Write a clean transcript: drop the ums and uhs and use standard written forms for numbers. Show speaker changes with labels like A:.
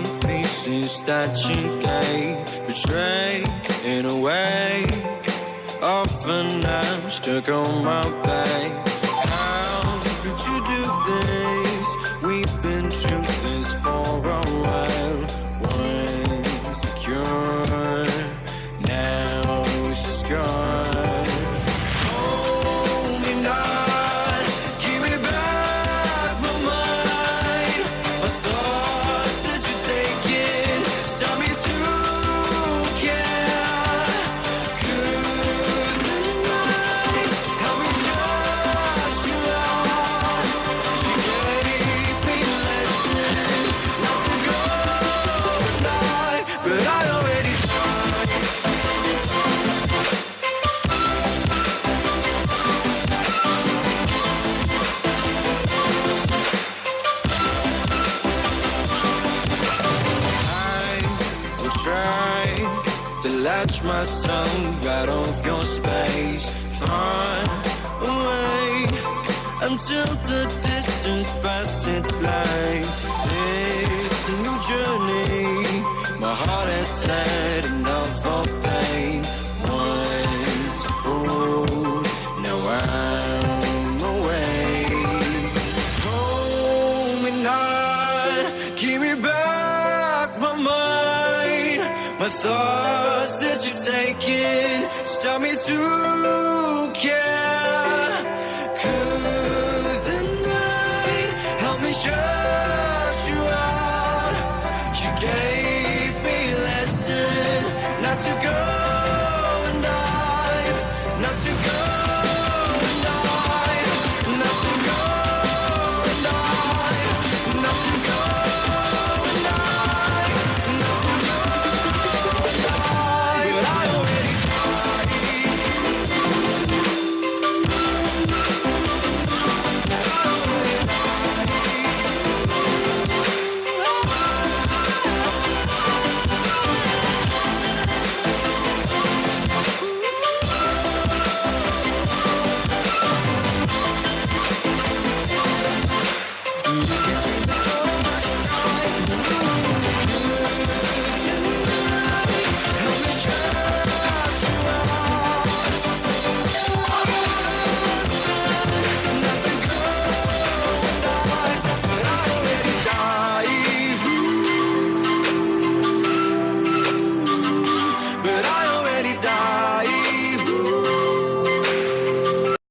A: the pieces that you gave, betrayed in a way. Often I'm stuck on my back. How could you do this? We've been through this for a while. Once secure, now she's gone. Hold me not, give me back my mind. My thoughts that you're taking, stop me to care. Good night, help me shut you out. She gave me a lesson not to go tonight, but I already tried. I will try to latch myself out of your space, far away, until the distance passes like it's a new journey. My heart has had enough of pain. Once a fool, now I'm away. Hold me not, give me back my mind. My thoughts that you're taking, stop me to care. Could the night help me shut you out? You gave me a lesson not to go